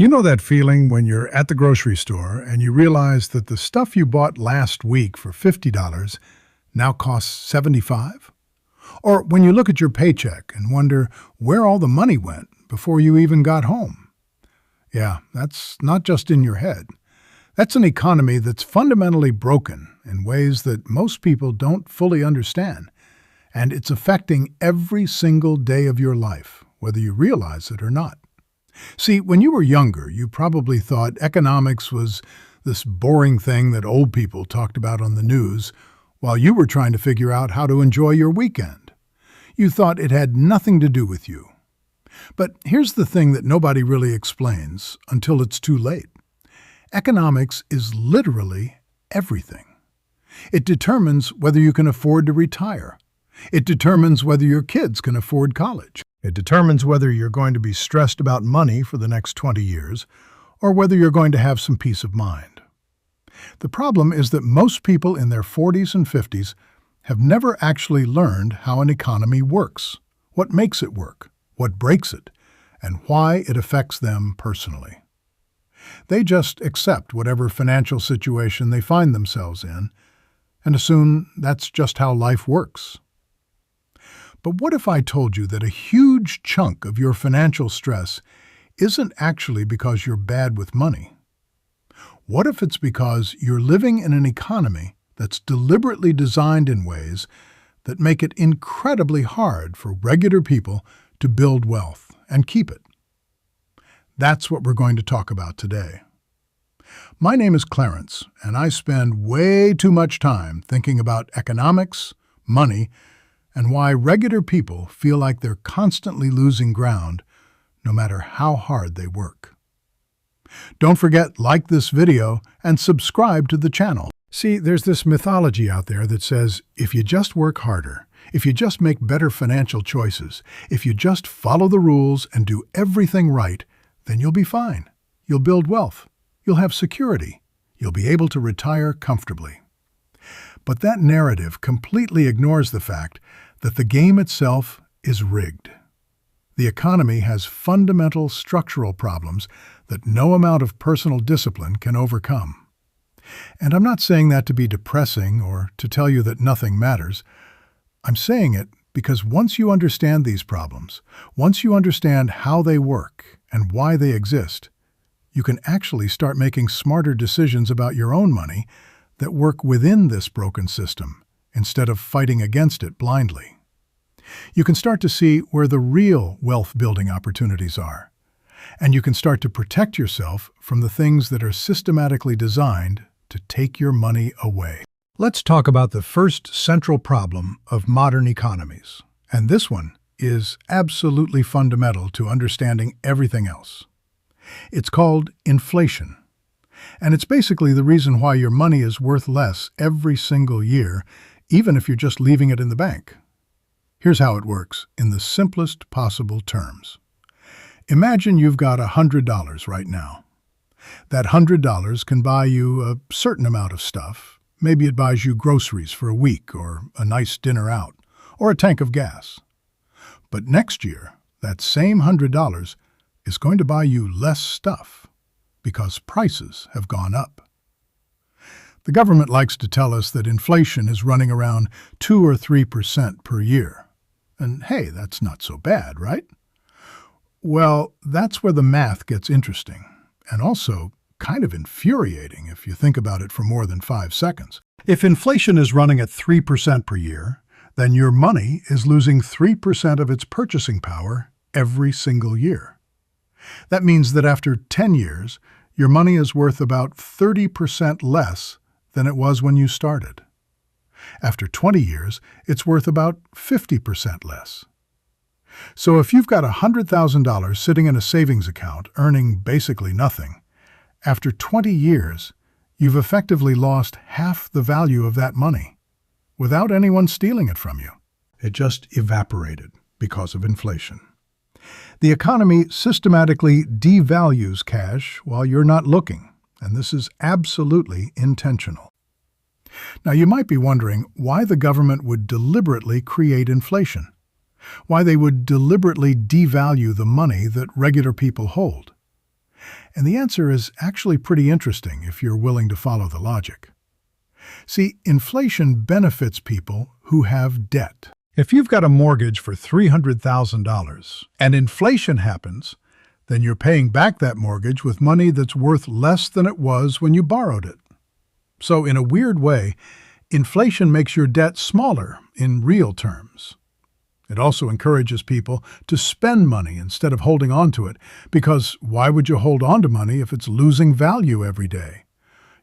You know that feeling when you're at the grocery store and you realize that the stuff you bought last week for $50 now costs $75? Or when you look at your paycheck and wonder where all the money went before you even got home? Yeah, that's not just in your head. That's an economy that's fundamentally broken in ways that most people don't fully understand. And it's affecting every single day of your life, whether you realize it or not. See, when you were younger, you probably thought economics was this boring thing that old people talked about on the news while you were trying to figure out how to enjoy your weekend. You thought it had nothing to do with you. But here's the thing that nobody really explains until it's too late. Economics is literally everything. It determines whether you can afford to retire. It determines whether your kids can afford college. It determines whether you're going to be stressed about money for the next 20 years or whether you're going to have some peace of mind. The problem is that most people in their 40s and 50s have never actually learned how an economy works, what makes it work, what breaks it, and why it affects them personally. They just accept whatever financial situation they find themselves in and assume that's just how life works. But what if I told you that a huge chunk of your financial stress isn't actually because you're bad with money? What if it's because you're living in an economy that's deliberately designed in ways that make it incredibly hard for regular people to build wealth and keep it? That's what we're going to talk about today. My name is Clarence, and I spend way too much time thinking about economics, money, and why regular people feel like they're constantly losing ground no matter how hard they work. Don't forget, like this video and subscribe to the channel. See, there's this mythology out there that says if you just work harder, if you just make better financial choices, if you just follow the rules and do everything right, then you'll be fine. You'll build wealth. You'll have security. You'll be able to retire comfortably. But that narrative completely ignores the fact that the game itself is rigged. The economy has fundamental structural problems that no amount of personal discipline can overcome. And I'm not saying that to be depressing or to tell you that nothing matters. I'm saying it because once you understand these problems, once you understand how they work and why they exist, you can actually start making smarter decisions about your own money that work within this broken system instead of fighting against it blindly. You can start to see where the real wealth-building opportunities are, and you can start to protect yourself from the things that are systematically designed to take your money away. Let's talk about the first central problem of modern economies, and this one is absolutely fundamental to understanding everything else. It's called inflation. And it's basically the reason why your money is worth less every single year, even if you're just leaving it in the bank. Here's how it works in the simplest possible terms. Imagine you've got $100 right now. That $100 can buy you a certain amount of stuff. Maybe it buys you groceries for a week or a nice dinner out or a tank of gas. But next year, that same $100 is going to buy you less stuff because prices have gone up. The government likes to tell us that inflation is running around 2 or 3% per year. And hey, that's not so bad, right? Well, that's where the math gets interesting, and also kind of infuriating if you think about it for more than 5 seconds. If inflation is running at 3% per year, then your money is losing 3% of its purchasing power every single year. That means that after 10 years, your money is worth about 30% less than it was when you started. After 20 years, it's worth about 50% less. So if you've got $100,000 sitting in a savings account earning basically nothing, after 20 years, you've effectively lost half the value of that money without anyone stealing it from you. It just evaporated because of inflation. The economy systematically devalues cash while you're not looking, and this is absolutely intentional. Now, you might be wondering why the government would deliberately create inflation, why they would deliberately devalue the money that regular people hold. And the answer is actually pretty interesting if you're willing to follow the logic. See, inflation benefits people who have debt. If you've got a mortgage for $300,000 and inflation happens, then you're paying back that mortgage with money that's worth less than it was when you borrowed it. So in a weird way, inflation makes your debt smaller in real terms. It also encourages people to spend money instead of holding on to it, because why would you hold on to money if it's losing value every day?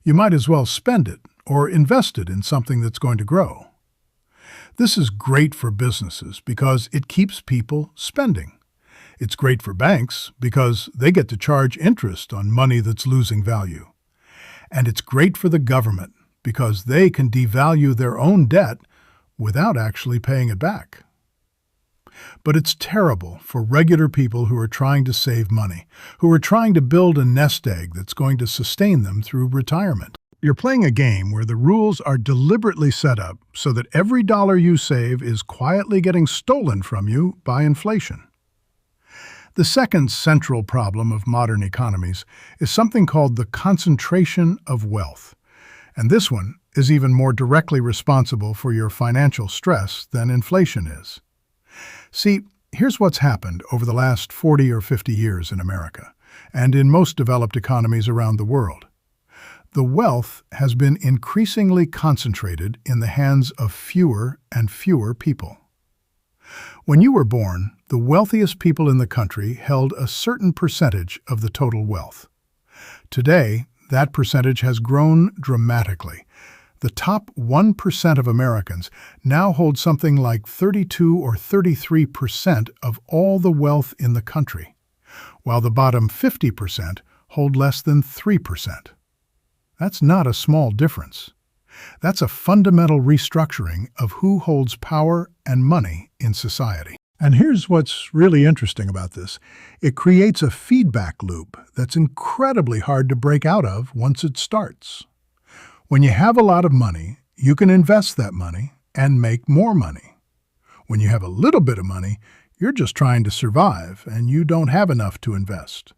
You might as well spend it or invest it in something that's going to grow. This is great for businesses because it keeps people spending. It's great for banks because they get to charge interest on money that's losing value. And it's great for the government because they can devalue their own debt without actually paying it back. But it's terrible for regular people who are trying to save money, who are trying to build a nest egg that's going to sustain them through retirement. You're playing a game where the rules are deliberately set up so that every dollar you save is quietly getting stolen from you by inflation. The second central problem of modern economies is something called the concentration of wealth. And this one is even more directly responsible for your financial stress than inflation is. See, here's what's happened over the last 40 or 50 years in America, and in most developed economies around the world. The wealth has been increasingly concentrated in the hands of fewer and fewer people. When you were born, the wealthiest people in the country held a certain percentage of the total wealth. Today, that percentage has grown dramatically. The top 1% of Americans now hold something like 32 or 33% of all the wealth in the country, while the bottom 50% hold less than 3%. That's not a small difference. That's a fundamental restructuring of who holds power and money in society. And here's what's really interesting about this. It creates a feedback loop that's incredibly hard to break out of once it starts. When you have a lot of money, you can invest that money and make more money. When you have a little bit of money, you're just trying to survive and you don't have enough to invest.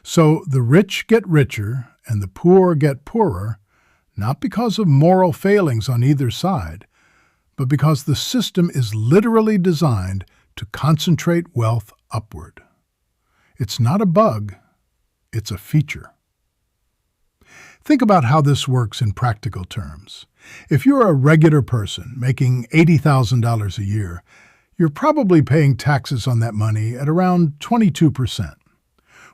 So the rich get richer and the poor get poorer, not because of moral failings on either side, but because the system is literally designed to concentrate wealth upward. It's not a bug, it's a feature. Think about how this works in practical terms. If you're a regular person making $80,000 a year, you're probably paying taxes on that money at around 22%,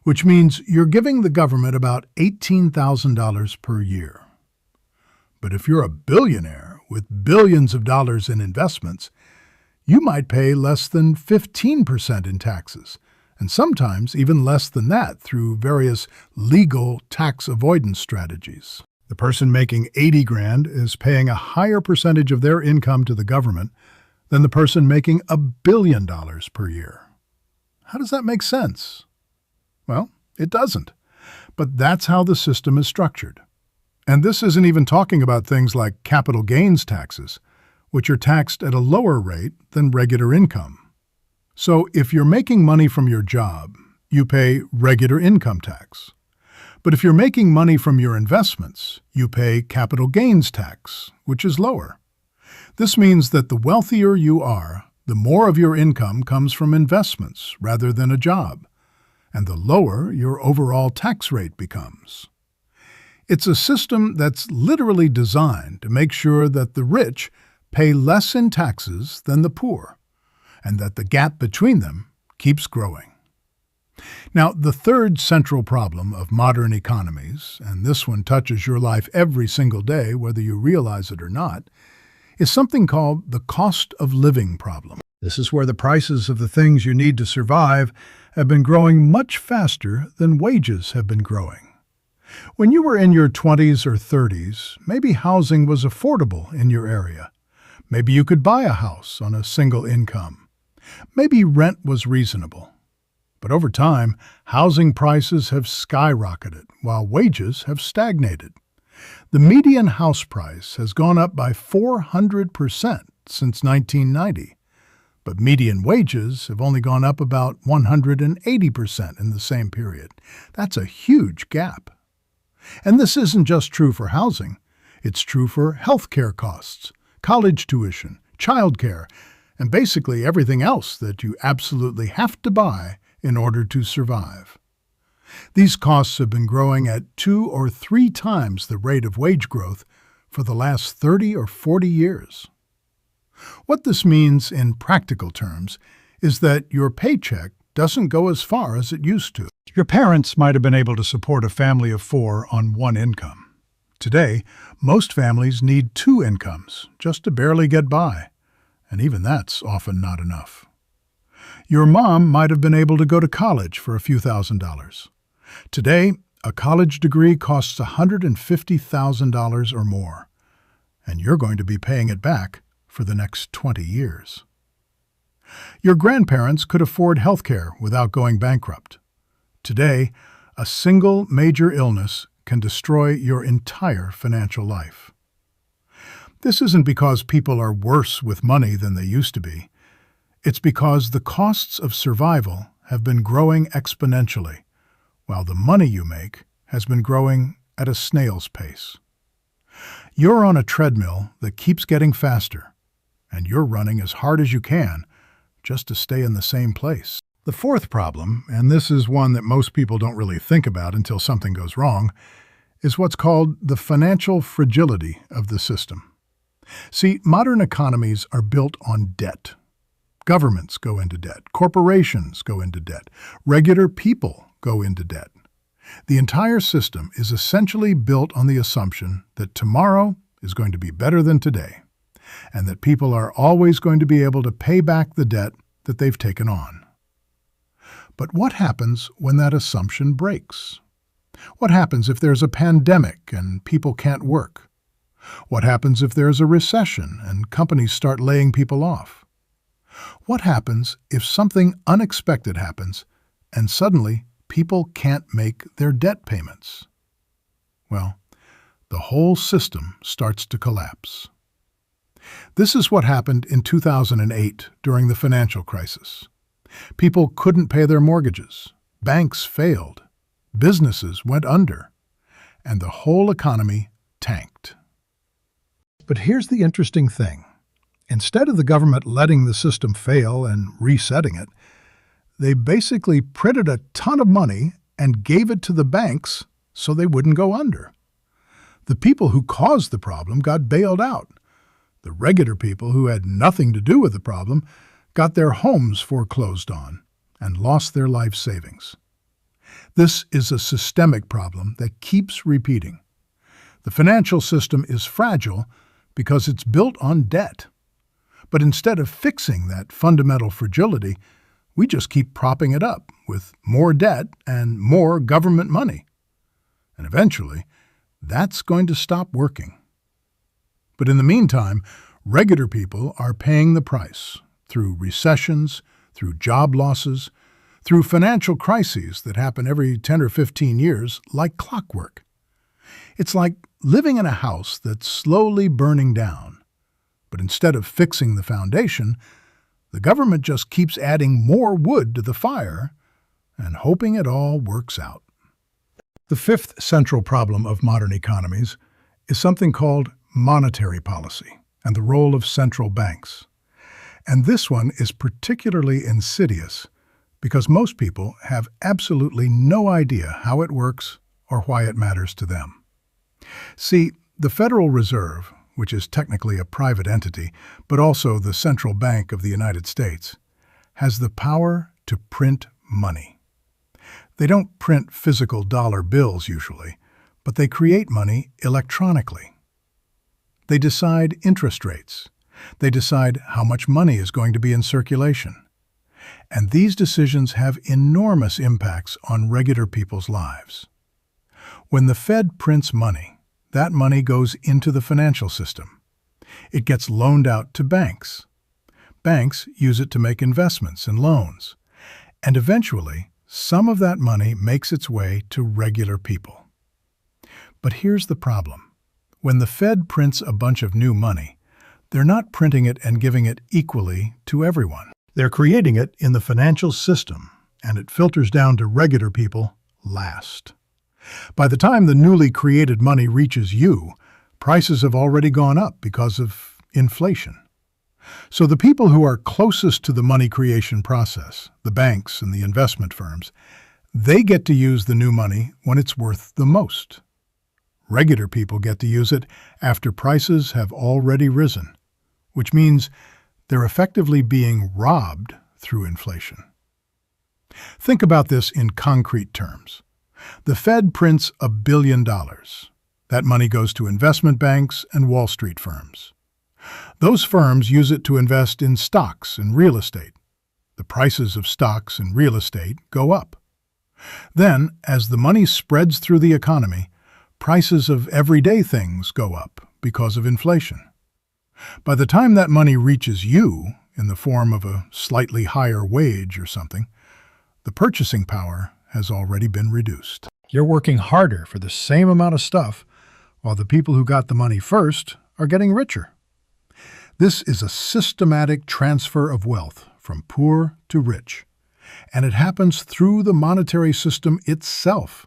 which means you're giving the government about $18,000 per year. But if you're a billionaire with billions of dollars in investments, you might pay less than 15% in taxes, and sometimes even less than that through various legal tax avoidance strategies. The person making 80 grand is paying a higher percentage of their income to the government than the person making $1 billion per year. How does that make sense? Well, it doesn't. But that's how the system is structured. And this isn't even talking about things like capital gains taxes, which are taxed at a lower rate than regular income. So if you're making money from your job, you pay regular income tax. But if you're making money from your investments, you pay capital gains tax, which is lower. This means that the wealthier you are, the more of your income comes from investments rather than a job, and the lower your overall tax rate becomes. It's a system that's literally designed to make sure that the rich pay less in taxes than the poor, and that the gap between them keeps growing. Now, the third central problem of modern economies, and this one touches your life every single day, whether you realize it or not, is something called the cost of living problem. This is where the prices of the things you need to survive have been growing much faster than wages have been growing. When you were in your 20s or 30s, maybe housing was affordable in your area. Maybe you could buy a house on a single income. Maybe rent was reasonable. But over time, housing prices have skyrocketed while wages have stagnated. The median house price has gone up by 400% since 1990. But median wages have only gone up about 180% in the same period. That's a huge gap. And this isn't just true for housing. It's true for healthcare costs, college tuition, childcare, and basically everything else that you absolutely have to buy in order to survive. These costs have been growing at 2 or 3 times the rate of wage growth for the last 30 or 40 years. What this means in practical terms is that your paycheck doesn't go as far as it used to. Your parents might have been able to support a family of 4 on one income. Today, most families need 2 incomes just to barely get by, and even that's often not enough. Your mom might have been able to go to college for a few $1,000s. Today, a college degree costs $150,000 or more, and you're going to be paying it back for the next 20 years. Your grandparents could afford health care without going bankrupt. Today, a single major illness can destroy your entire financial life. This isn't because people are worse with money than they used to be. It's because the costs of survival have been growing exponentially, while the money you make has been growing at a snail's pace. You're on a treadmill that keeps getting faster, and you're running as hard as you can just to stay in the same place. The fourth problem, and this is one that most people don't really think about until something goes wrong, is what's called the financial fragility of the system. See, modern economies are built on debt. Governments go into debt. Corporations go into debt. Regular people go into debt. The entire system is essentially built on the assumption that tomorrow is going to be better than today, and that people are always going to be able to pay back the debt that they've taken on. But what happens when that assumption breaks? What happens if there's a pandemic and people can't work? What happens if there's a recession and companies start laying people off? What happens if something unexpected happens and suddenly people can't make their debt payments? Well, the whole system starts to collapse. This is what happened in 2008 during the financial crisis. People couldn't pay their mortgages, banks failed, businesses went under, and the whole economy tanked. But here's the interesting thing. Instead of the government letting the system fail and resetting it, they basically printed a ton of money and gave it to the banks so they wouldn't go under. The people who caused the problem got bailed out. The regular people who had nothing to do with the problem got their homes foreclosed on and lost their life savings. This is a systemic problem that keeps repeating. The financial system is fragile because it's built on debt. But instead of fixing that fundamental fragility, we just keep propping it up with more debt and more government money. And eventually, that's going to stop working. But in the meantime, regular people are paying the price through recessions, through job losses, through financial crises that happen every 10 or 15 years like clockwork. It's like living in a house that's slowly burning down. But instead of fixing the foundation, the government just keeps adding more wood to the fire and hoping it all works out. The fifth central problem of modern economies is something called monetary policy and the role of central banks. And this one is particularly insidious because most people have absolutely no idea how it works or why it matters to them. See, the Federal Reserve, which is technically a private entity, but also the central bank of the United States, has the power to print money. They don't print physical dollar bills usually, but they create money electronically. They decide interest rates. They decide how much money is going to be in circulation. And these decisions have enormous impacts on regular people's lives. When the Fed prints money, that money goes into the financial system. It gets loaned out to banks. Banks use it to make investments and loans. And eventually, some of that money makes its way to regular people. But here's the problem. When the Fed prints a bunch of new money, they're not printing it and giving it equally to everyone. They're creating it in the financial system, and it filters down to regular people last. By the time the newly created money reaches you, prices have already gone up because of inflation. So the people who are closest to the money creation process, the banks and the investment firms, they get to use the new money when it's worth the most. Regular people get to use it after prices have already risen, which means they're effectively being robbed through inflation. Think about this in concrete terms. The Fed prints $1 billion. That money goes to investment banks and Wall Street firms. Those firms use it to invest in stocks and real estate. The prices of stocks and real estate go up. Then, as the money spreads through the economy, prices of everyday things go up because of inflation. By the time that money reaches you, in the form of a slightly higher wage or something, the purchasing power has already been reduced. You're working harder for the same amount of stuff, while the people who got the money first are getting richer. This is a systematic transfer of wealth from poor to rich, and it happens through the monetary system itself.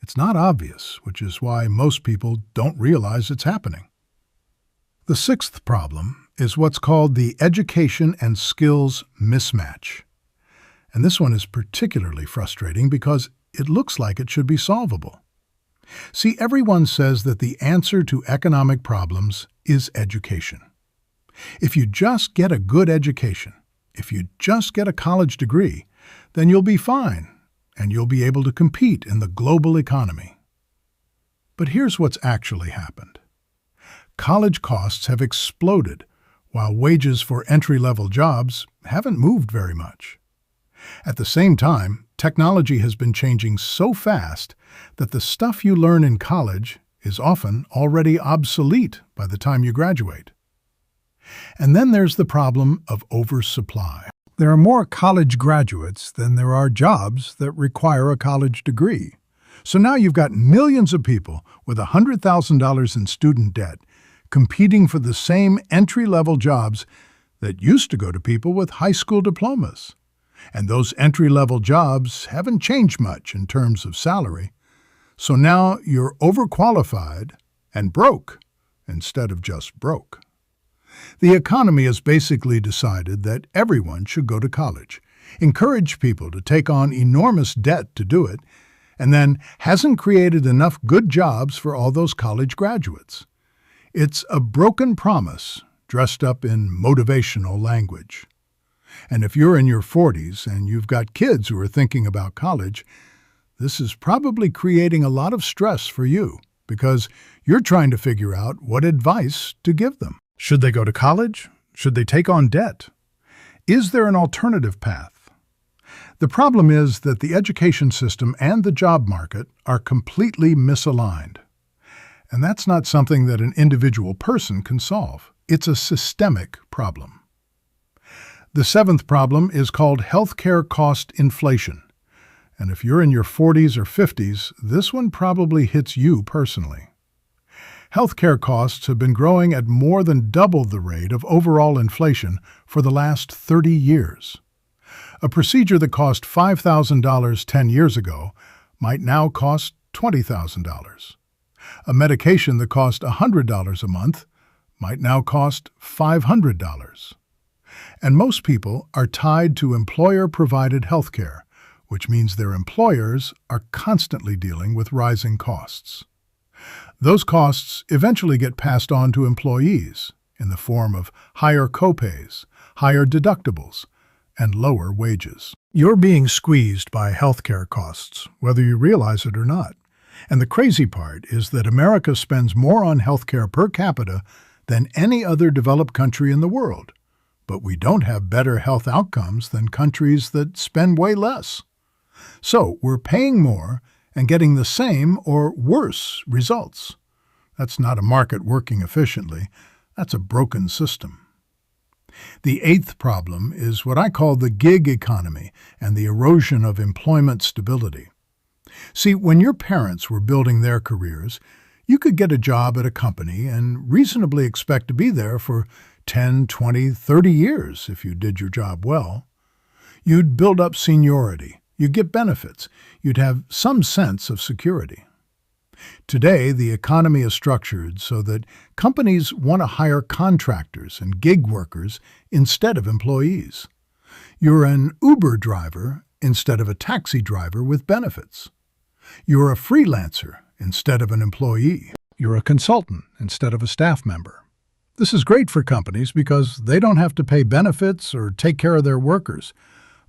It's not obvious, which is why most people don't realize it's happening. The sixth problem is what's called the education and skills mismatch. And this one is particularly frustrating because it looks like it should be solvable. See, everyone says that the answer to economic problems is education. If you just get a good education, if you just get a college degree, then you'll be fine, and you'll be able to compete in the global economy. But here's what's actually happened. College costs have exploded, while wages for entry-level jobs haven't moved very much. At the same time, technology has been changing so fast that the stuff you learn in college is often already obsolete by the time you graduate. And then there's the problem of oversupply. There are more college graduates than there are jobs that require a college degree. So now you've got millions of people with $100,000 in student debt competing for the same entry-level jobs that used to go to people with high school diplomas. And those entry-level jobs haven't changed much in terms of salary. So now you're overqualified and broke instead of just broke. The economy has basically decided that everyone should go to college, encourage people to take on enormous debt to do it, and then hasn't created enough good jobs for all those college graduates. It's a broken promise dressed up in motivational language. And if you're in your 40s and you've got kids who are thinking about college, this is probably creating a lot of stress for you because you're trying to figure out what advice to give them. Should they go to college? Should they take on debt? Is there an alternative path? The problem is that the education system and the job market are completely misaligned. And that's not something that an individual person can solve. It's a systemic problem. The seventh problem is called healthcare cost inflation. And if you're in your 40s or 50s, this one probably hits you personally. Healthcare costs have been growing at more than double the rate of overall inflation for the last 30 years. A procedure that cost $5,000 10 years ago might now cost $20,000. A medication that cost $100 a month might now cost $500. And most people are tied to employer-provided health care, which means their employers are constantly dealing with rising costs. Those costs eventually get passed on to employees in the form of higher copays, higher deductibles, and lower wages. You're being squeezed by healthcare costs, whether you realize it or not. And the crazy part is that America spends more on healthcare per capita than any other developed country in the world. But we don't have better health outcomes than countries that spend way less. So we're paying more and getting the same or worse results. That's not a market working efficiently. That's a broken system. The eighth problem is what I call the gig economy and the erosion of employment stability. See, when your parents were building their careers, You could get a job at a company and reasonably expect to be there for 10, 20, 30 years if you did your job well. You'd build up seniority. You'd get benefits. You'd have some sense of security. Today, the economy is structured so that companies want to hire contractors and gig workers instead of employees. You're an Uber driver instead of a taxi driver with benefits. You're a freelancer instead of an employee. You're a consultant instead of a staff member. This is great for companies because they don't have to pay benefits or take care of their workers.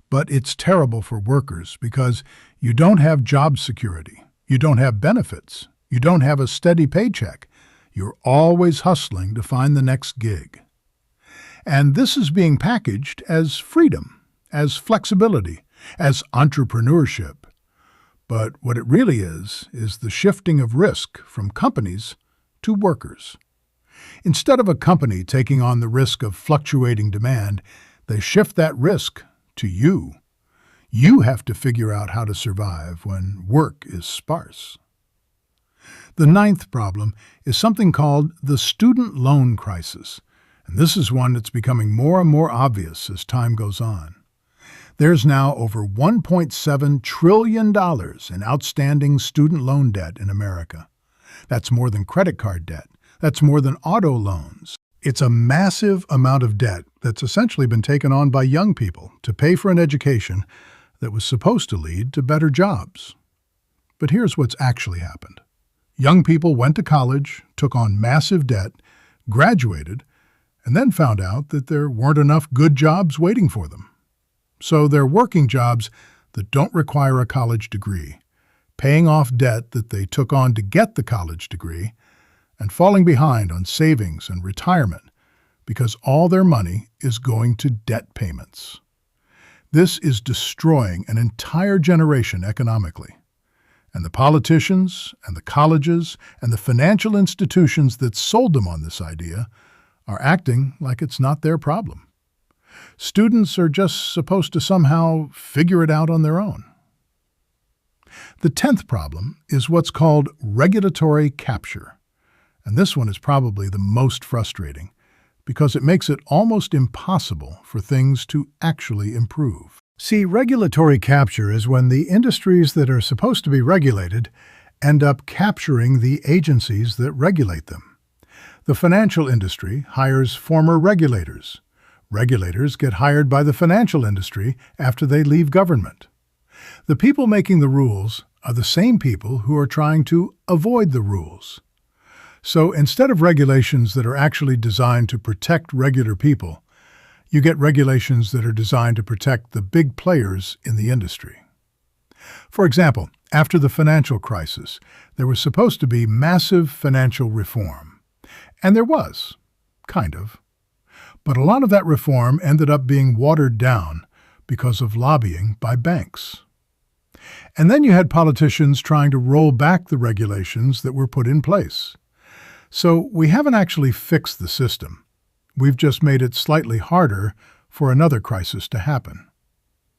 But it's terrible for workers because you don't have job security. You don't have benefits. You don't have a steady paycheck. You're always hustling to find the next gig. And this is being packaged as freedom, as flexibility, as entrepreneurship. But what it really is the shifting of risk from companies to workers. Instead of a company taking on the risk of fluctuating demand, they shift that risk to you. You have to figure out how to survive when work is sparse. The ninth problem is something called the student loan crisis, and this is one that's becoming more and more obvious as time goes on. There's now over $1.7 trillion in outstanding student loan debt in America. That's more than credit card debt. That's more than auto loans. It's a massive amount of debt that's essentially been taken on by young people to pay for an education that was supposed to lead to better jobs. But here's what's actually happened. Young people went to college, took on massive debt, graduated, and then found out that there weren't enough good jobs waiting for them. So they're working jobs that don't require a college degree, paying off debt that they took on to get the college degree, and falling behind on savings and retirement because all their money is going to debt payments. This is destroying an entire generation economically. And the politicians and the colleges and the financial institutions that sold them on this idea are acting like it's not their problem. Students are just supposed to somehow figure it out on their own. The 10th problem is what's called regulatory capture. And this one is probably the most frustrating because it makes it almost impossible for things to actually improve. See, regulatory capture is when the industries that are supposed to be regulated end up capturing the agencies that regulate them. The financial industry hires former regulators. Regulators get hired by the financial industry after they leave government. The people making the rules are the same people who are trying to avoid the rules. So instead of regulations that are actually designed to protect regular people, you get regulations that are designed to protect the big players in the industry. For example, after the financial crisis, there was supposed to be massive financial reform. And there was, kind of. But a lot of that reform ended up being watered down because of lobbying by banks. And then you had politicians trying to roll back the regulations that were put in place. So we haven't actually fixed the system. We've just made it slightly harder for another crisis to happen.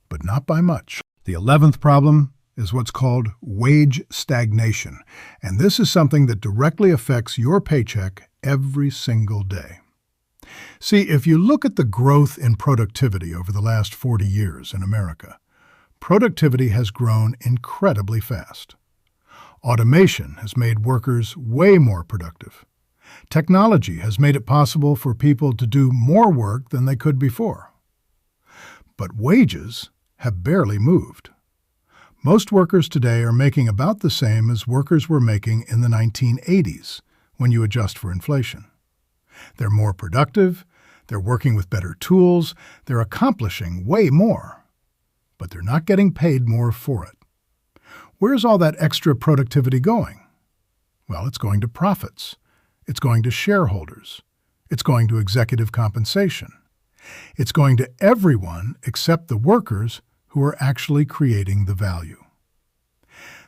But not by much. The 11th problem is what's called wage stagnation. And this is something that directly affects your paycheck every single day. See, if you look at the growth in productivity over the last 40 years in America, productivity has grown incredibly fast. Automation has made workers way more productive. Technology has made it possible for people to do more work than they could before. But wages have barely moved. Most workers today are making about the same as workers were making in the 1980s, when you adjust for inflation. They're more productive, they're working with better tools, they're accomplishing way more. But they're not getting paid more for it. Where's all that extra productivity going? Well, it's going to profits. It's going to shareholders. It's going to executive compensation. It's going to everyone except the workers who are actually creating the value.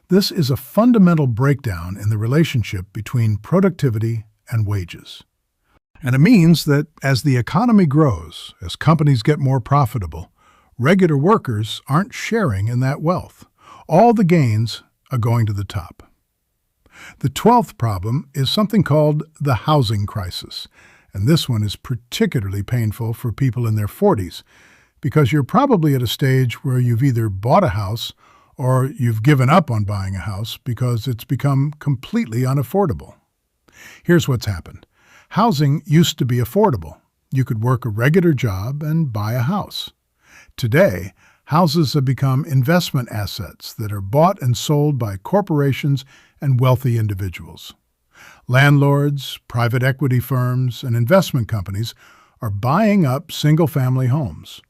This is a fundamental breakdown in the relationship between productivity and wages. And it means that as the economy grows, as companies get more profitable, regular workers aren't sharing in that wealth. All the gains are going to the top. The 12th problem is something called the housing crisis, and this one is particularly painful for people in their 40s because you're probably at a stage where you've either bought a house or you've given up on buying a house because it's become completely unaffordable. Here's what's happened. Housing used to be affordable. You could work a regular job and buy a house. Today, houses have become investment assets that are bought and sold by corporations and wealthy individuals. Landlords, private equity firms, and investment companies are buying up single-family homes.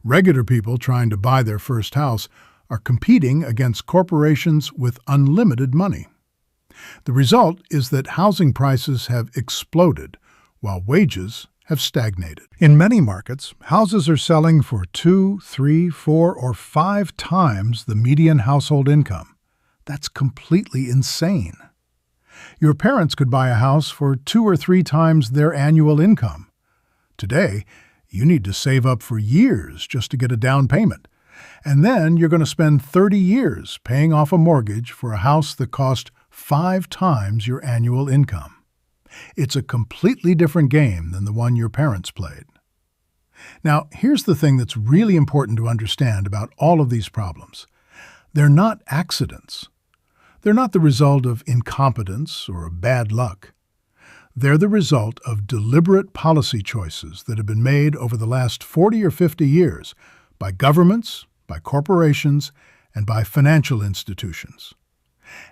Regular people trying to buy their first house are competing against corporations with unlimited money. The result is that housing prices have exploded, while wages have stagnated. In many markets, houses are selling for 2, 3, 4, or 5 times the median household income. That's completely insane. Your parents could buy a house for 2 or 3 times their annual income. Today, you need to save up for years just to get a down payment. And then you're going to spend 30 years paying off a mortgage for a house that cost 5 times your annual income. It's a completely different game than the one your parents played. Now, here's the thing that's really important to understand about all of these problems. They're not accidents. They're not the result of incompetence or bad luck. They're the result of deliberate policy choices that have been made over the last 40 or 50 years by governments, by corporations, and by financial institutions.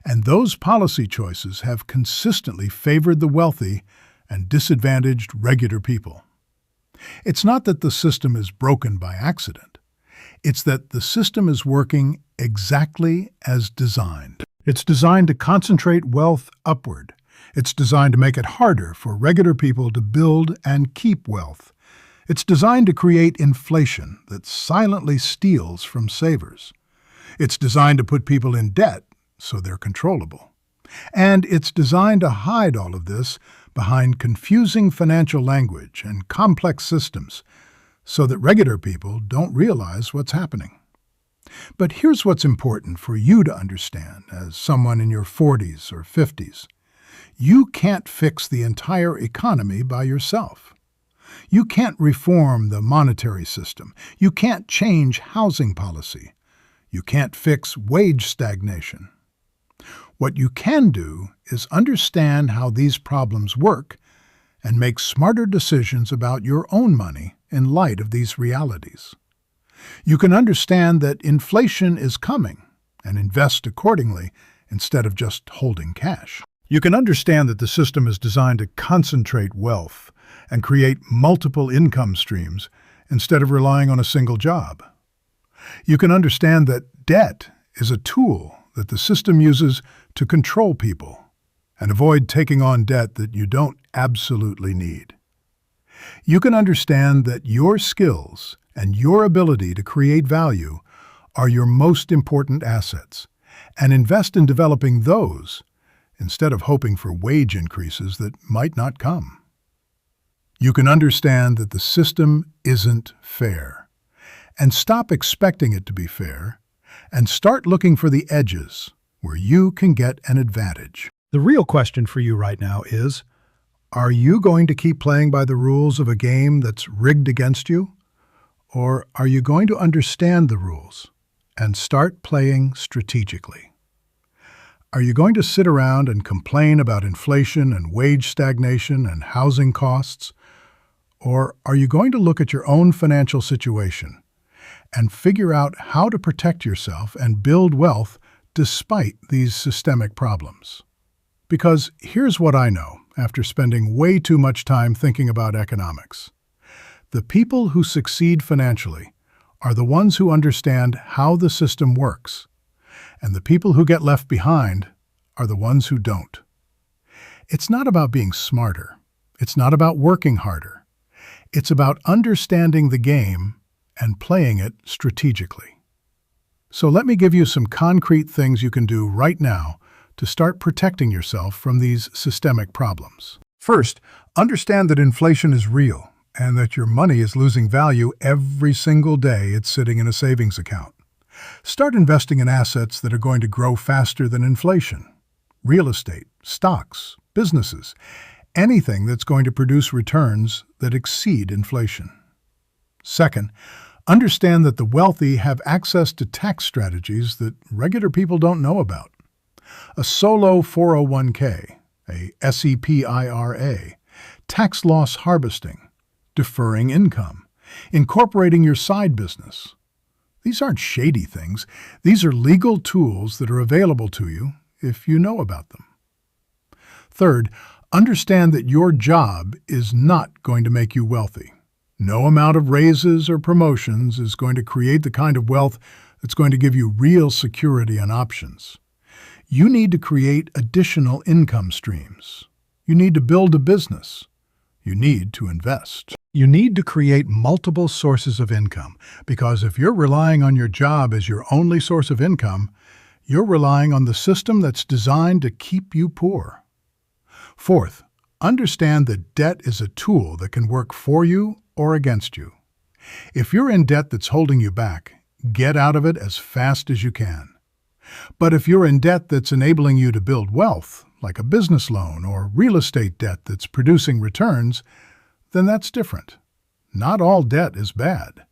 And those policy choices have consistently favored the wealthy and disadvantaged regular people. It's not that the system is broken by accident. It's that the system is working exactly as designed. It's designed to concentrate wealth upward. It's designed to make it harder for regular people to build and keep wealth. It's designed to create inflation that silently steals from savers. It's designed to put people in debt so they're controllable. And it's designed to hide all of this behind confusing financial language and complex systems so that regular people don't realize what's happening. But here's what's important for you to understand as someone in your 40s or 50s. You can't fix the entire economy by yourself. You can't reform the monetary system. You can't change housing policy. You can't fix wage stagnation. What you can do is understand how these problems work and make smarter decisions about your own money in light of these realities. You can understand that inflation is coming and invest accordingly instead of just holding cash. You can understand that the system is designed to concentrate wealth and create multiple income streams instead of relying on a single job. You can understand that debt is a tool that the system uses to control people and avoid taking on debt that you don't absolutely need. You can understand that your skills and your ability to create value are your most important assets and invest in developing those instead of hoping for wage increases that might not come. You can understand that the system isn't fair and stop expecting it to be fair and start looking for the edges where you can get an advantage. The real question for you right now is, are you going to keep playing by the rules of a game that's rigged against you? Or are you going to understand the rules and start playing strategically? Are you going to sit around and complain about inflation and wage stagnation and housing costs? Or are you going to look at your own financial situation and figure out how to protect yourself and build wealth despite these systemic problems? Because here's what I know after spending way too much time thinking about economics. The people who succeed financially are the ones who understand how the system works, and the people who get left behind are the ones who don't. It's not about being smarter. It's not about working harder. It's about understanding the game and playing it strategically. So let me give you some concrete things you can do right now to start protecting yourself from these systemic problems. First, understand that inflation is real and that your money is losing value every single day it's sitting in a savings account. Start investing in assets that are going to grow faster than inflation. real estate, stocks, businesses, anything that's going to produce returns that exceed inflation. Second, understand that the wealthy have access to tax strategies that regular people don't know about. A solo 401k, a SEP IRA, tax loss harvesting, deferring income, incorporating your side business. These aren't shady things. These are legal tools that are available to you if you know about them. Third, understand that your job is not going to make you wealthy. No amount of raises or promotions is going to create the kind of wealth that's going to give you real security and options. You need to create additional income streams. You need to build a business. You need to invest. You need to create multiple sources of income, because if you're relying on your job as your only source of income, you're relying on the system that's designed to keep you poor. Fourth, understand that debt is a tool that can work for you or against you. If you're in debt that's holding you back, get out of it as fast as you can. But if you're in debt that's enabling you to build wealth, like a business loan or real estate debt that's producing returns, then that's different. Not all debt is bad.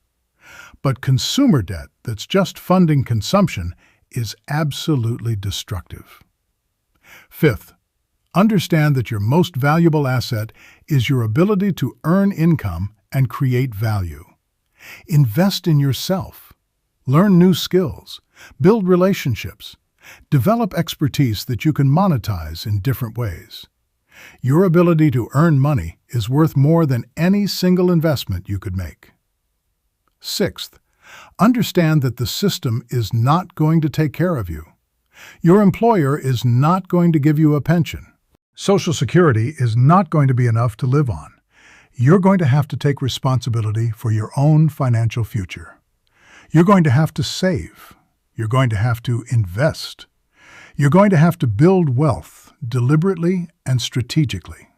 But consumer debt that's just funding consumption is absolutely destructive. Fifth, understand that your most valuable asset is your ability to earn income and create value. Invest in yourself. Learn new skills. Build relationships. Develop expertise that you can monetize in different ways. Your ability to earn money is worth more than any single investment you could make. Sixth, understand that the system is not going to take care of you. Your employer is not going to give you a pension. Social Security is not going to be enough to live on. You're going to have to take responsibility for your own financial future. You're going to have to save. You're going to have to invest. You're going to have to build wealth deliberately and strategically.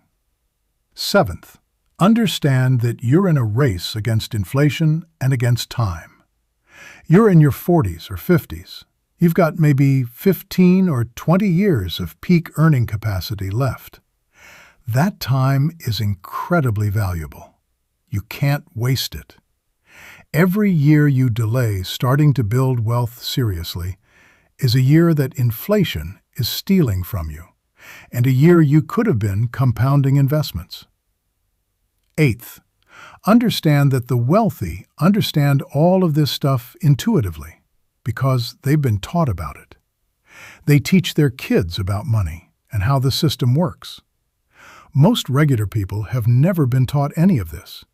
Seventh, understand that you're in a race against inflation and against time. You're in your 40s or 50s. You've got maybe 15 or 20 years of peak earning capacity left. That time is incredibly valuable. You can't waste it. Every year you delay starting to build wealth seriously is a year that inflation is stealing from you, and a year you could have been compounding investments. Eighth, understand that the wealthy understand all of this stuff intuitively because they've been taught about it. They teach their kids about money and how the system works. Most regular people have never been taught any of this.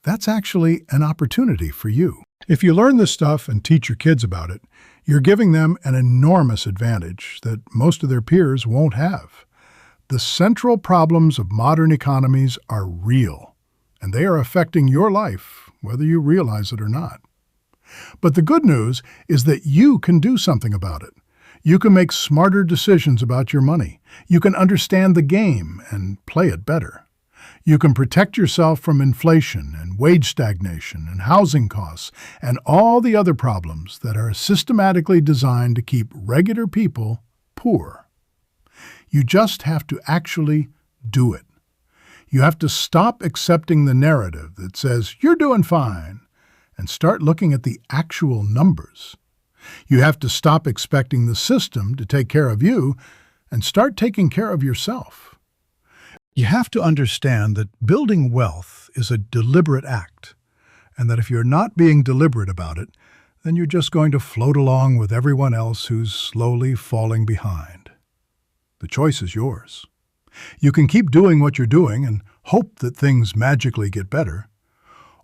That's actually an opportunity for you. If you learn this stuff and teach your kids about it, you're giving them an enormous advantage that most of their peers won't have. The central problems of modern economies are real, and they are affecting your life, whether you realize it or not. But the good news is that you can do something about it. You can make smarter decisions about your money. You can understand the game and play it better. You can protect yourself from inflation and wage stagnation and housing costs and all the other problems that are systematically designed to keep regular people poor. You just have to actually do it. You have to stop accepting the narrative that says, "You're doing fine," and start looking at the actual numbers. You have to stop expecting the system to take care of you and start taking care of yourself. You have to understand that building wealth is a deliberate act, and that if you're not being deliberate about it, then you're just going to float along with everyone else who's slowly falling behind. The choice is yours. You can keep doing what you're doing and hope that things magically get better,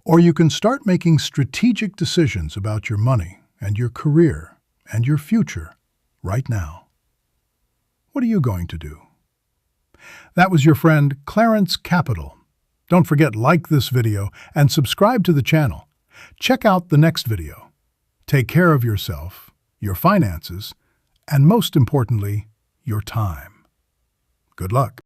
or you can start making strategic decisions about your money and your career and your future right now. What are you going to do? That was your friend Clarence Capital. Don't forget, like this video and subscribe to the channel. Check out the next video. Take care of yourself, your finances, and most importantly, your time. Good luck.